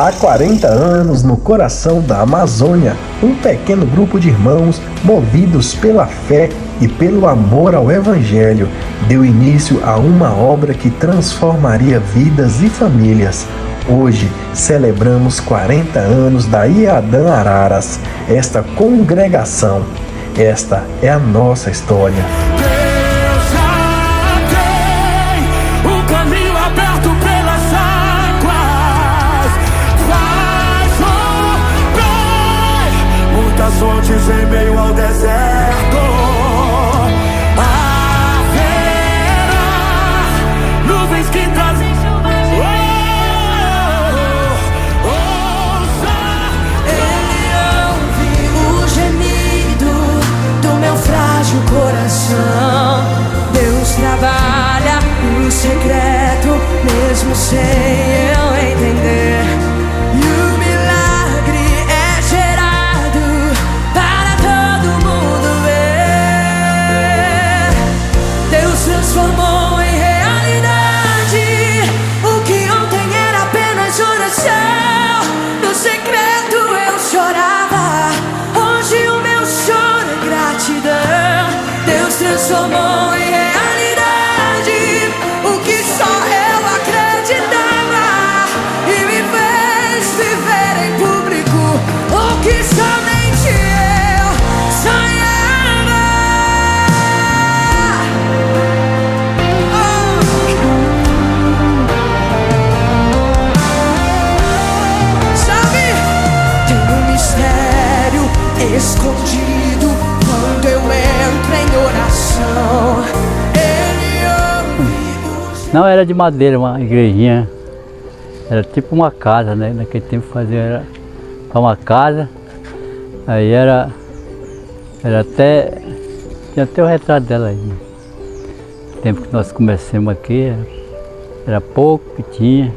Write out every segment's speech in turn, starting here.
Há 40 anos, no coração da Amazônia, um pequeno grupo de irmãos, movidos pela fé e pelo amor ao Evangelho, deu início a uma obra que transformaria vidas e famílias. Hoje, celebramos 40 anos da Iadã Araras, esta congregação. Esta é a nossa história. Fontes em meio ao deserto, haverá nuvens que trazem chuva. Ele ouve o gemido do meu frágil coração. Deus trabalha no secreto, mesmo sem eu entender. Transformou em realidade o que ontem era apenas oração. No secreto eu chorava, hoje o meu choro é gratidão. Deus transformou em realidade o que só eu acreditava e me fez viver em público o que somente eu sonhava. Escondido quando eu entro em oração, Ele ouve. Não, era de madeira, uma igrejinha. Era tipo uma casa, né? Naquele tempo fazia era uma casa. Aí era até. Tinha até o retrato dela aí. No tempo que nós começamos aqui, era pouco que tinha.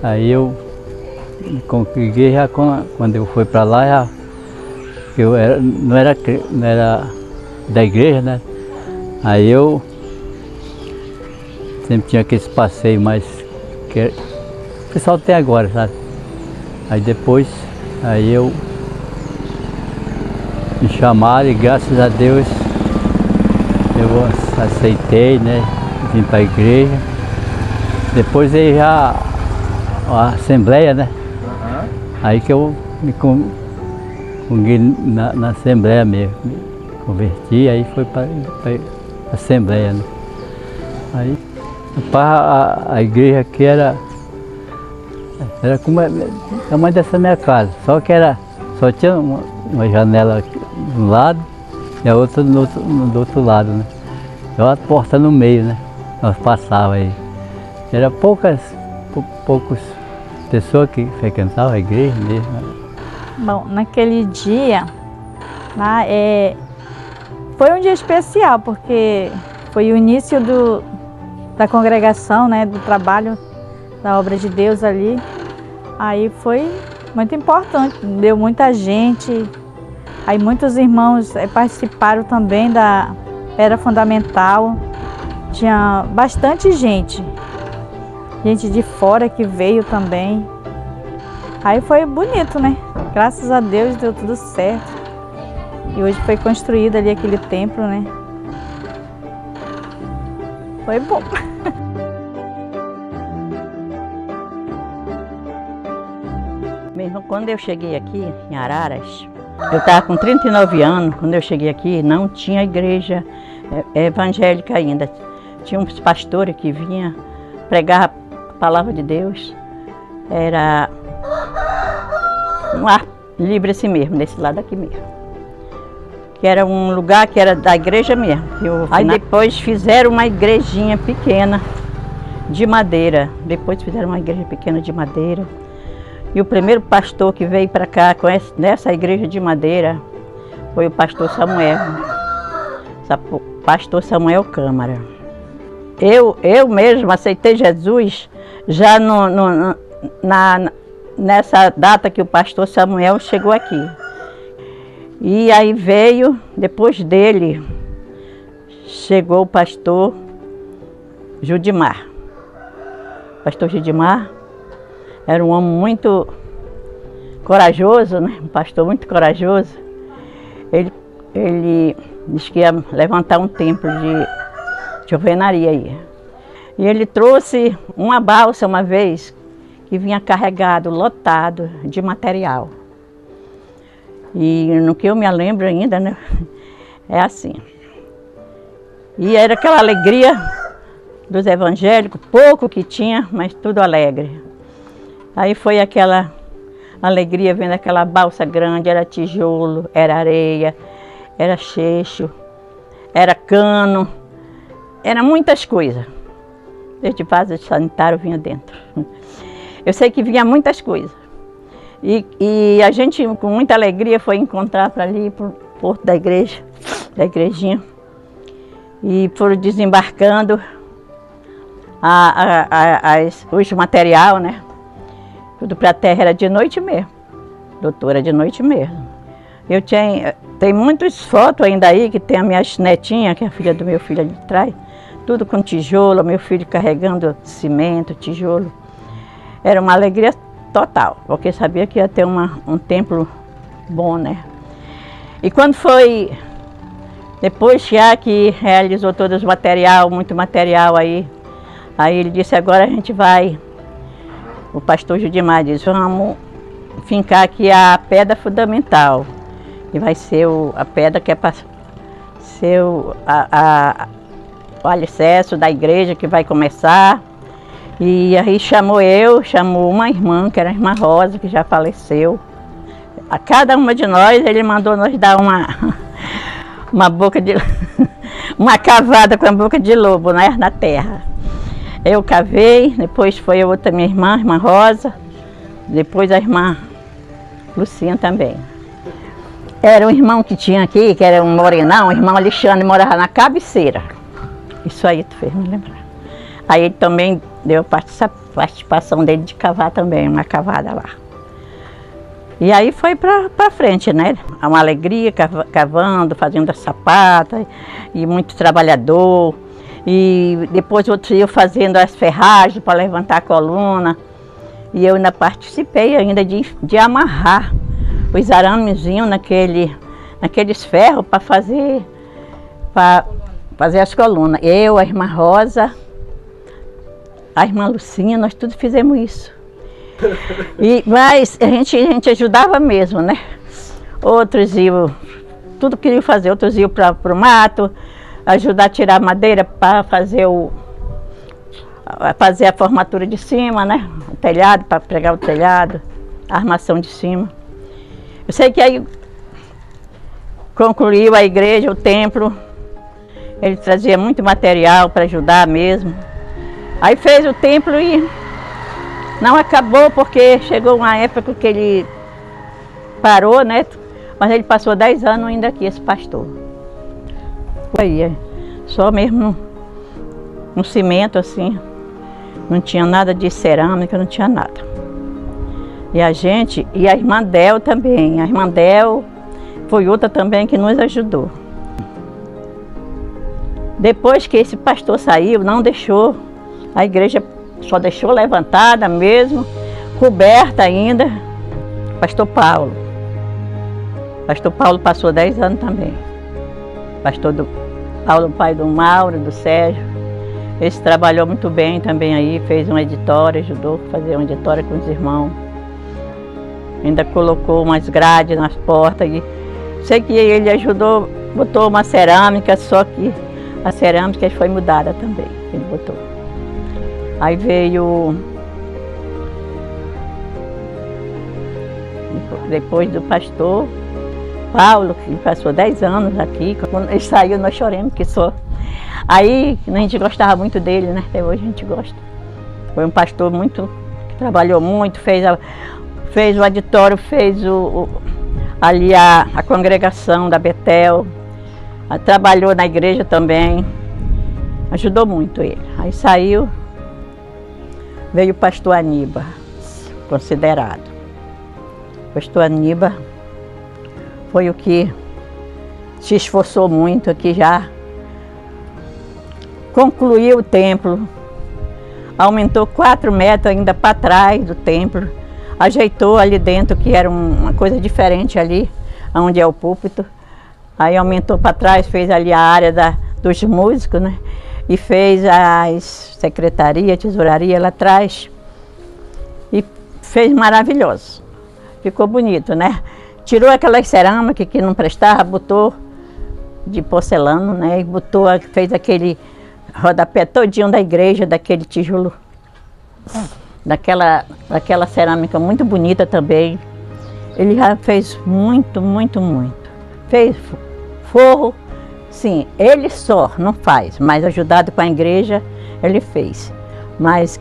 Aí eu me congreguei já quando eu fui para lá, já. Eu não era da igreja, né? Aí eu sempre tinha aqueles passeios mais que o pessoal tem agora, sabe? Aí depois, aí eu me chamaram e graças a Deus eu aceitei, né? Vim para a igreja. Depois aí já a assembleia, né? Aí que eu me na Assembleia mesmo, me converti, aí foi para a Assembleia, né? Aí a igreja aqui era como o tamanho dessa minha casa, só que só tinha uma janela aqui de um lado e a outra do outro lado, né? E uma porta no meio, né? Nós passávamos aí. Era poucas pessoas que frequentavam a igreja mesmo, né? Bom, naquele dia, foi um dia especial, porque foi o início da congregação, né, do trabalho da obra de Deus ali. Aí foi muito importante, deu muita gente, aí muitos irmãos participaram também era fundamental, tinha bastante gente de fora que veio também. Aí foi bonito, né? Graças a Deus deu tudo certo. E hoje foi construído ali aquele templo, né? Foi bom. Mesmo quando eu cheguei aqui em Araras, eu estava com 39 anos, quando eu cheguei aqui não tinha igreja evangélica ainda. Tinha uns pastores que vinham pregar a palavra de Deus. Era um ar livre assim mesmo, nesse lado aqui mesmo. Que era um lugar que era da igreja mesmo. Aí depois fizeram uma igrejinha pequena de madeira. Depois fizeram uma igreja pequena de madeira. E o primeiro pastor que veio para cá nessa igreja de madeira foi o pastor Samuel. Pastor Samuel Câmara. Eu mesmo aceitei Jesus já nessa data que o pastor Samuel chegou aqui. E aí veio, depois dele, chegou o pastor Judimar. Pastor Judimar Era um homem muito corajoso, né? Um pastor muito corajoso. Ele disse que ia levantar um templo de alvenaria aí. E ele trouxe uma balsa uma vez, que vinha carregado, lotado de material. E no que eu me lembro ainda, né? É assim. E era aquela alegria dos evangélicos, pouco que tinha, mas tudo alegre. Aí foi aquela alegria vendo aquela balsa grande, era tijolo, era areia, era cheixo, era cano, era muitas coisas. Desde vaso sanitário vinha dentro. Eu sei que vinha muitas coisas. E a gente, com muita alegria, foi encontrar para ali, para o porto da igreja, da igrejinha. E foram desembarcando os material, né? Tudo para a terra, era de noite mesmo. Doutora, de noite mesmo. Tem muitas fotos ainda aí, que tem a minha netinha, que é a filha do meu filho ali de trás. Tudo com tijolo, meu filho carregando cimento, tijolo. Era uma alegria total, porque sabia que ia ter um templo bom, né? E quando foi, depois já que realizou todo o material, muito material aí ele disse, agora a gente vai, o pastor Judimar disse, vamos fincar aqui a pedra fundamental, que vai ser a pedra que é para ser o alicerce da igreja que vai começar. E aí chamou uma irmã, que era a irmã Rosa, que já faleceu. A cada uma de nós, ele mandou nos dar uma boca de... uma cavada com a boca de lobo, né, na terra. Eu cavei, depois foi a outra minha irmã, a irmã Rosa, depois a irmã Lucinha também. Era um irmão que tinha aqui, que era um morenão, o irmão Alexandre, morava na cabeceira. Isso aí tu fez me lembrar. Aí ele também deu a participação dele de cavar também, uma cavada lá. E aí foi pra frente, né? Uma alegria, cavando, fazendo a sapata, e muito trabalhador. E depois outro dia fazendo as ferragens para levantar a coluna. E eu ainda participei ainda de amarrar os aramezinhos naqueles ferros para fazer as colunas. Eu, a irmã Rosa, a irmã Lucinha, nós tudo fizemos isso. Mas a gente ajudava mesmo, né? Outros iam, tudo queriam fazer, outros iam para o mato, ajudar a tirar madeira para fazer a formatura de cima, né? O telhado, para pregar o telhado, a armação de cima. Eu sei que aí concluiu a igreja, o templo. Ele trazia muito material para ajudar mesmo. Aí fez o templo e não acabou, porque chegou uma época que ele parou, né? Mas ele passou 10 anos ainda aqui, esse pastor. Aí, só mesmo um cimento assim, não tinha nada de cerâmica, não tinha nada. E a irmã Del também, a irmã Del foi outra também que nos ajudou. Depois que esse pastor saiu, não deixou, a igreja só deixou levantada mesmo, coberta ainda, pastor Paulo. Pastor Paulo passou 10 anos também. Pastor Paulo, pai do Mauro, do Sérgio. Esse trabalhou muito bem também aí, fez uma editória, ajudou a fazer uma editória com os irmãos. Ainda colocou umas grades nas portas. E sei que ele ajudou, botou uma cerâmica, só que a cerâmica foi mudada também, ele botou. Aí veio, depois do pastor Paulo, que passou 10 anos aqui, quando ele saiu nós choramos, que só. Aí a gente gostava muito dele, né? Até hoje a gente gosta. Foi um pastor que trabalhou muito, fez o auditório, fez ali a congregação da Betel, trabalhou na igreja também, ajudou muito ele. Aí saiu, veio o pastor Aníbal, considerado. O pastor Aníbal foi o que se esforçou muito aqui, já concluiu o templo, aumentou 4 metros ainda para trás do templo, ajeitou ali dentro, que era uma coisa diferente ali, onde é o púlpito. Aí aumentou para trás, fez ali a área dos músicos, né? E fez as secretaria, tesouraria lá atrás. E fez maravilhoso. Ficou bonito, né? Tirou aquelas cerâmicas que não prestava, botou de porcelana, né? E botou, fez aquele rodapé todinho da igreja, daquele tijolo. Daquela cerâmica muito bonita também. Ele já fez muito, muito, muito. Fez forro, sim, ele só não faz, mas ajudado com a igreja, ele fez. Mas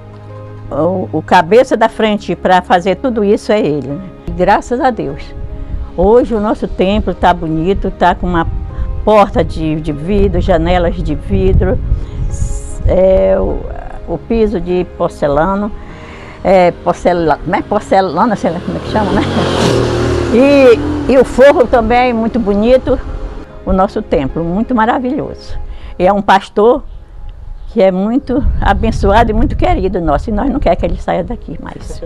o cabeça da frente para fazer tudo isso é ele, né? E graças a Deus. Hoje o nosso templo está bonito, está com uma porta de vidro, janelas de vidro, o piso de porcelana, porcelana, sei lá como é que chama, né? E o forro também muito bonito, o nosso templo, muito maravilhoso. E é um pastor que é muito abençoado e muito querido nosso, e nós não queremos que ele saia daqui mais.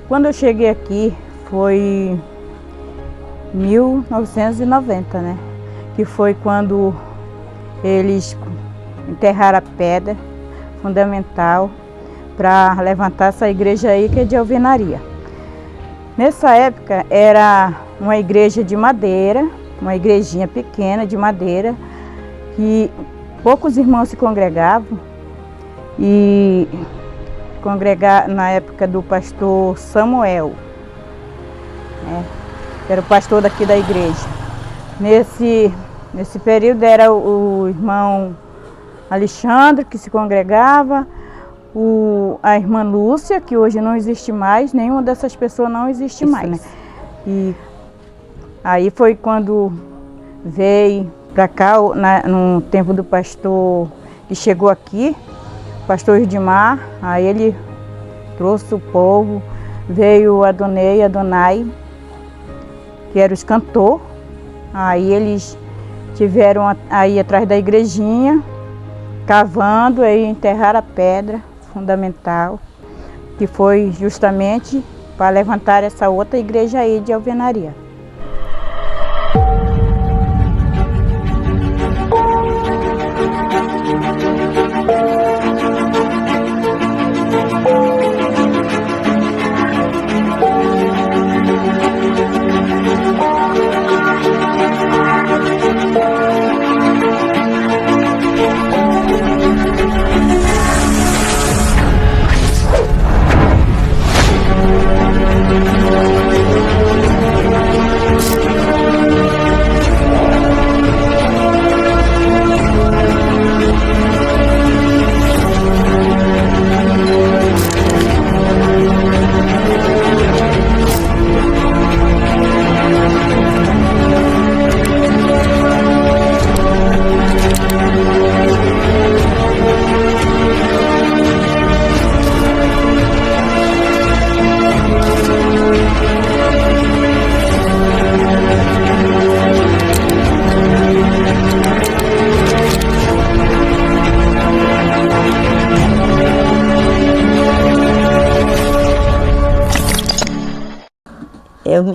Quando eu cheguei aqui foi 1990, né? Que foi quando eles enterraram a pedra fundamental para levantar essa igreja aí, que é de alvenaria. Nessa época era uma igreja de madeira, uma igrejinha pequena de madeira, que poucos irmãos se congregavam, e congregar na época do pastor Samuel, né, que era o pastor daqui da igreja. Nesse período era o irmão Alexandre que se congregava, a irmã Lúcia, que hoje não existe mais, nenhuma dessas pessoas não existe mais. Né? E aí foi quando veio para cá, no tempo do pastor que chegou aqui, pastor Edmar, aí ele trouxe o povo, veio Adonai e Adonai, que era os cantores, aí eles tiveram aí atrás da igrejinha, cavando, aí enterraram a pedra fundamental, que foi justamente para levantar essa outra igreja aí de alvenaria.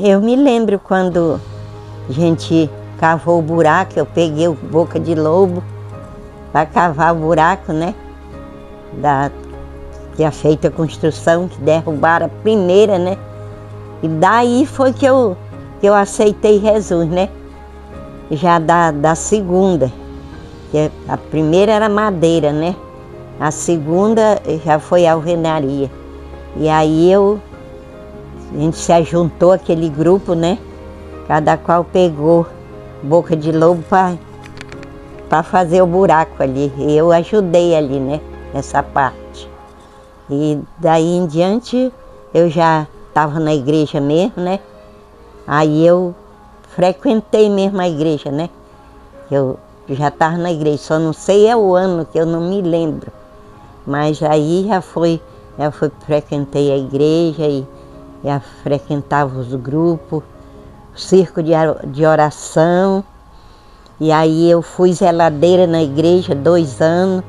Eu me lembro quando a gente cavou o buraco, eu peguei o boca de lobo para cavar o buraco, né? Que tinha feito a construção, que derrubaram a primeira, né? E daí foi que eu aceitei Jesus, né? Já da segunda, que a primeira era madeira, né? A segunda já foi alvenaria. E aí a gente se ajuntou, aquele grupo, né? Cada qual pegou boca de lobo para fazer o buraco ali. E eu ajudei ali, né? Nessa parte. E daí em diante eu já estava na igreja mesmo, né? Aí eu frequentei mesmo a igreja, né? Eu já estava na igreja, só não sei é o ano, que eu não me lembro. Mas aí frequentei a igreja e já frequentava os grupos, o circo de oração. E aí eu fui zeladeira na igreja 2 anos.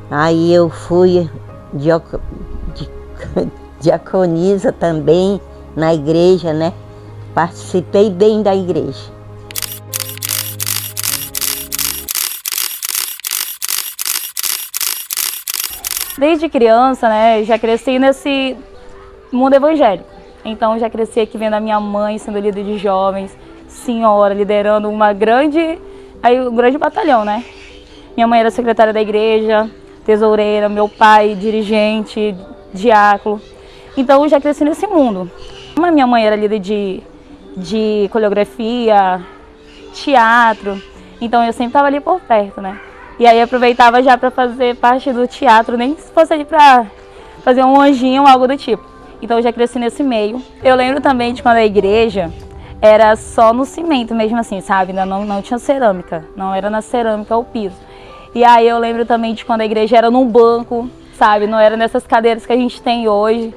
Aí eu fui diaconisa também na igreja, né? Participei bem da igreja. Desde criança, né, já cresci nesse mundo evangélico. Então já cresci aqui vendo a minha mãe sendo líder de jovens, senhora liderando um grande batalhão, né? Minha mãe era secretária da igreja, tesoureira, meu pai dirigente, diácono. Então eu já cresci nesse mundo. A minha mãe era líder de coreografia, teatro, então eu sempre estava ali por perto, né? E aí aproveitava já para fazer parte do teatro, nem se fosse ali para fazer um anjinho ou algo do tipo. Então eu já cresci nesse meio. Eu lembro também de quando a igreja era só no cimento mesmo assim, sabe? Ainda não tinha cerâmica, não era na cerâmica o piso. E aí eu lembro também de quando a igreja era num banco, sabe? Não era nessas cadeiras que a gente tem hoje.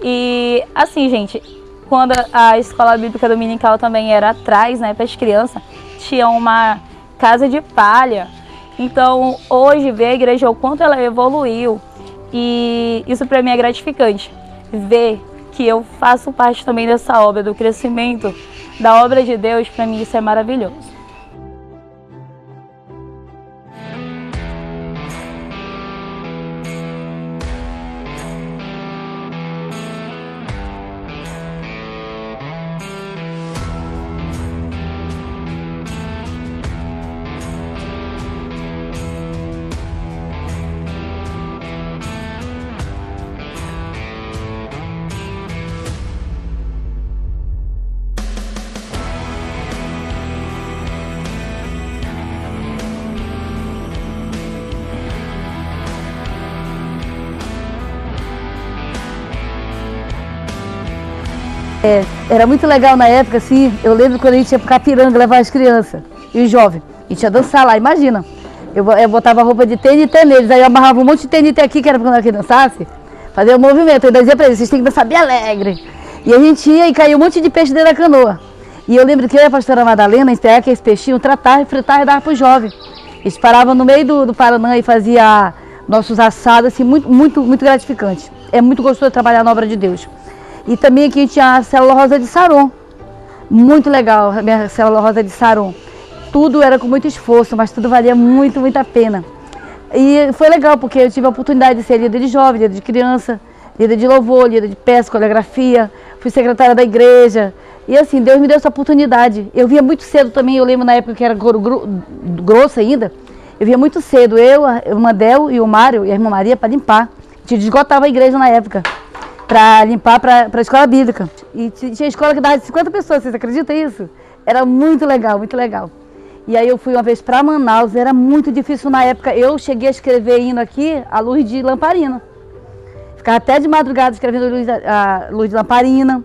E assim, gente, quando a escola bíblica dominical também era atrás, né, para as crianças, tinha uma casa de palha. Então, hoje, ver a igreja, o quanto ela evoluiu, e isso para mim é gratificante. Ver que eu faço parte também dessa obra, do crescimento da obra de Deus, para mim isso é maravilhoso. Era muito legal na época, assim, eu lembro quando a gente ia pro Capiranga levar as crianças e os jovens. A gente ia dançar lá, imagina. Eu botava roupa de TNT neles, aí eu amarrava um monte de TNT aqui, que era pra quando aqui dançasse, fazer o movimento. Eu ainda dizia pra eles, vocês têm que dançar bem alegre. E a gente ia e caía um monte de peixe dentro da canoa. E eu lembro que eu e a pastora Madalena, a gente pegava aqueles peixinhos, tratava, fritava e dava pros jovens. Eles paravam no meio do Paraná e faziam nossos assados, assim, muito gratificante. É muito gostoso trabalhar na obra de Deus. E também aqui a gente tinha a Célula Rosa de Saron. Muito legal a minha Célula Rosa de Saron. Tudo era com muito esforço, mas tudo valia muito a pena. E foi legal, porque eu tive a oportunidade de ser líder de jovem, líder de criança, líder de louvor, líder de peça, coreografia. Fui secretária da igreja. E assim, Deus me deu essa oportunidade. Eu via muito cedo também, eu lembro na época que era grosso ainda. Eu via muito cedo, eu, a irmã Del e o Mário e a irmã Maria para limpar. A gente esgotava a igreja na época, para limpar para a escola bíblica. E tinha escola que dava de 50 pessoas, vocês acreditam nisso? Era muito legal, muito legal. E aí eu fui uma vez para Manaus, era muito difícil na época. Eu cheguei a escrever indo aqui a luz de lamparina. Ficava até de madrugada escrevendo a luz de lamparina.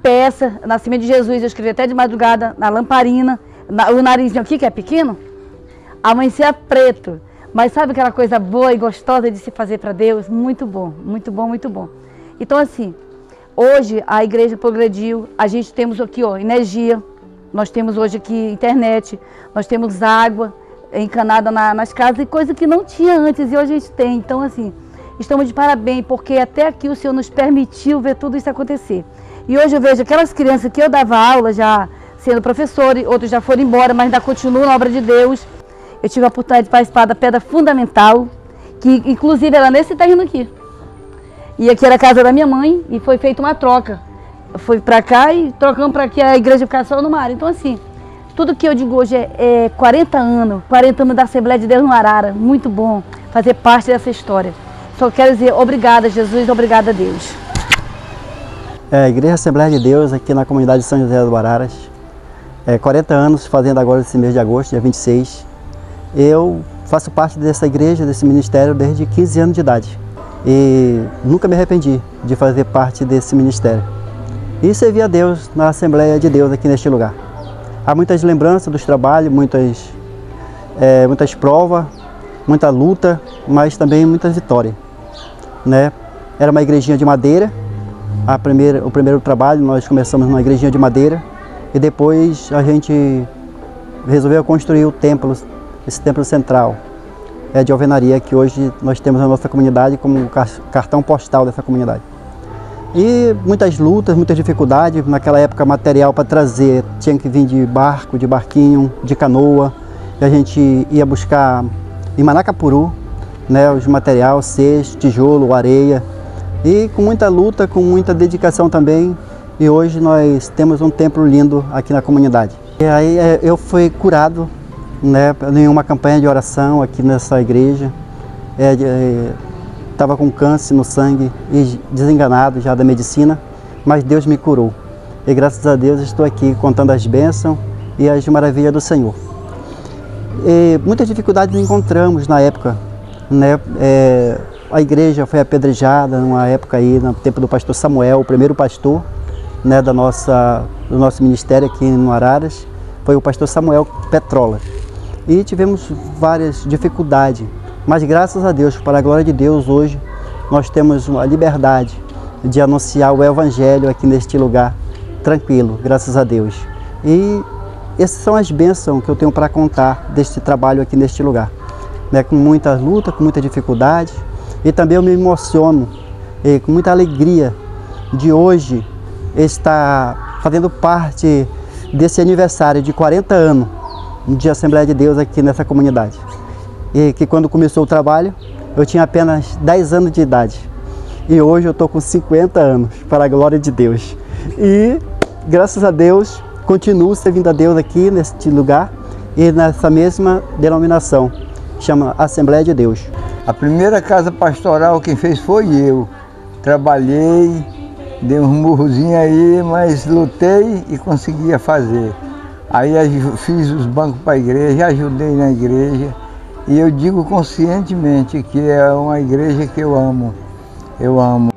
Peça, Nascimento de Jesus, eu escrevi até de madrugada na lamparina. O narizinho aqui, que é pequeno, amanhecia preto. Mas sabe aquela coisa boa e gostosa de se fazer para Deus? Muito bom, muito bom, muito bom. Então assim, hoje a igreja progrediu, a gente temos aqui energia, nós temos hoje aqui internet, nós temos água encanada nas casas e coisa que não tinha antes e hoje a gente tem. Então assim, estamos de parabéns porque até aqui o Senhor nos permitiu ver tudo isso acontecer. E hoje eu vejo aquelas crianças que eu dava aula já sendo professor, outros já foram embora, mas ainda continuam na obra de Deus. Eu tive a oportunidade de participar da Pedra Fundamental, que inclusive era nesse terreno aqui. E aqui era a casa da minha mãe e foi feita uma troca. Foi para cá e trocamos para aqui a igreja ficar só no mar. Então assim, tudo que eu digo hoje é 40 anos da Assembleia de Deus no Arara. Muito bom fazer parte dessa história. Só quero dizer obrigada Jesus, obrigada a Deus. A Igreja Assembleia de Deus aqui na comunidade de São José do Araras. 40 anos fazendo agora esse mês de agosto, dia 26. Eu faço parte dessa igreja, desse ministério desde 15 anos de idade. E nunca me arrependi de fazer parte desse ministério. E servir a Deus na Assembleia de Deus aqui neste lugar. Há muitas lembranças dos trabalhos, muitas muitas provas, muita luta, mas também muitas vitórias, né? Era uma igrejinha de madeira. O primeiro trabalho nós começamos numa igrejinha de madeira e depois a gente resolveu construir o templo, esse templo central de alvenaria que hoje nós temos na nossa comunidade como cartão postal dessa comunidade. E muitas lutas, muitas dificuldades. Naquela época, material para trazer tinha que vir de barco, de barquinho, de canoa. E a gente ia buscar em Manacapuru, né, os materiais, cesto, tijolo, areia. E com muita luta, com muita dedicação também. E hoje nós temos um templo lindo aqui na comunidade. E aí eu fui curado, né, em uma campanha de oração aqui nessa igreja. Estava com câncer no sangue e desenganado já da medicina, mas Deus me curou. E graças a Deus estou aqui contando as bênçãos e as maravilhas do Senhor. E muitas dificuldades encontramos na época, né? A igreja foi apedrejada numa época aí, no tempo do pastor Samuel, o primeiro pastor, né, do nosso ministério aqui no Araras, foi o pastor Samuel Petrola. E tivemos várias dificuldades, mas graças a Deus, para a glória de Deus, hoje nós temos a liberdade de anunciar o Evangelho aqui neste lugar, tranquilo, graças a Deus. E essas são as bênçãos que eu tenho para contar deste trabalho aqui neste lugar, né, com muita luta, com muita dificuldade. E também eu me emociono com muita alegria de hoje estar fazendo parte desse aniversário de 40 anos de Assembleia de Deus aqui nessa comunidade. E que quando começou o trabalho, eu tinha apenas 10 anos de idade. E hoje eu estou com 50 anos, para a glória de Deus. E, graças a Deus, continuo servindo a Deus aqui neste lugar e nessa mesma denominação, chama Assembleia de Deus. A primeira casa pastoral quem fez foi eu. Trabalhei, dei uns murrozinhos aí, mas lutei e conseguia fazer. Aí fiz os bancos para a igreja, ajudei na igreja. E eu digo conscientemente que é uma igreja que eu amo. Eu amo.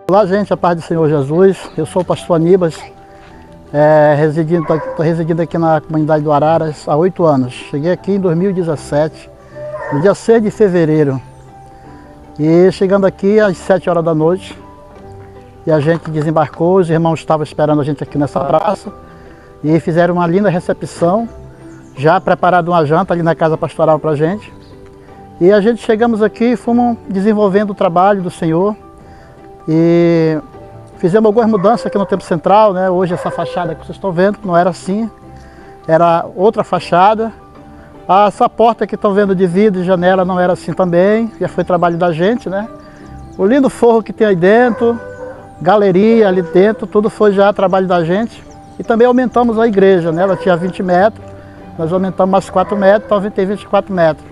Olá, gente, a paz do Senhor Jesus. Eu sou o pastor Aníbal. Estou residindo aqui na comunidade do Araras há 8 anos. Cheguei aqui em 2017, no dia 6 de fevereiro. E chegando aqui às 7 horas da noite, e a gente desembarcou, os irmãos estavam esperando a gente aqui nessa praça, e fizeram uma linda recepção, já preparado uma janta ali na casa pastoral para a gente. E a gente chegamos aqui e fomos desenvolvendo o trabalho do Senhor, e fizemos algumas mudanças aqui no Templo Central, né? Hoje essa fachada que vocês estão vendo não era assim, era outra fachada. Essa porta que estão vendo de vidro e janela não era assim também, já foi trabalho da gente, né? O lindo forro que tem aí dentro, galeria ali dentro, tudo foi já trabalho da gente. E também aumentamos a igreja, né? Ela tinha 20 metros, nós aumentamos mais 4 metros, então tem 24 metros.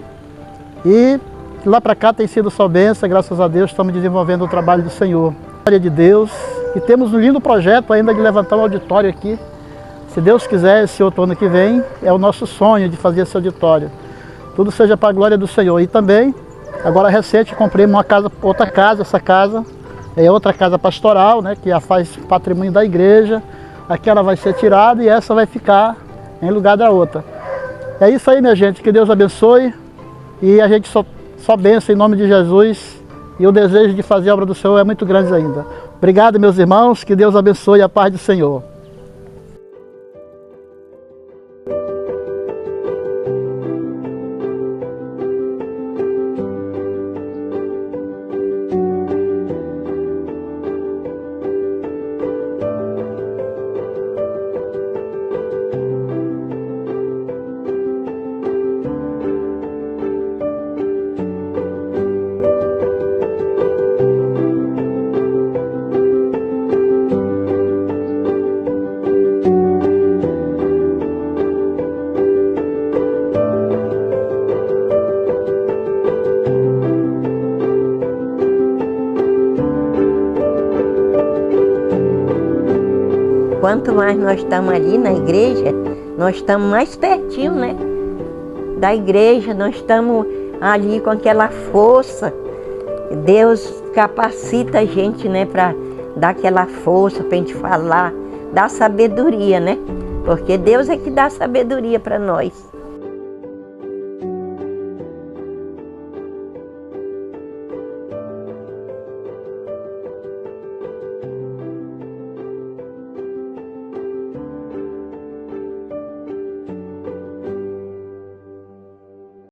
E de lá para cá tem sido só bênção, graças a Deus estamos desenvolvendo o trabalho do Senhor. Glória de Deus. E temos um lindo projeto ainda de levantar um auditório aqui. Se Deus quiser, esse outono que vem, é o nosso sonho de fazer esse auditório. Tudo seja para a glória do Senhor. E também, agora recente, comprei outra casa, essa casa é outra casa pastoral, né, que já faz patrimônio da igreja. Aquela vai ser tirada e essa vai ficar em lugar da outra. É isso aí, minha gente, que Deus abençoe e a gente só benção em nome de Jesus. E o desejo de fazer a obra do Senhor é muito grande ainda. Obrigado, meus irmãos, que Deus abençoe a paz do Senhor. Quanto mais nós estamos ali na igreja, nós estamos mais pertinho, né? Da igreja, nós estamos ali com aquela força. Deus capacita a gente, né, para dá aquela força para a gente falar, dá sabedoria, né? Porque Deus é que dá sabedoria para nós.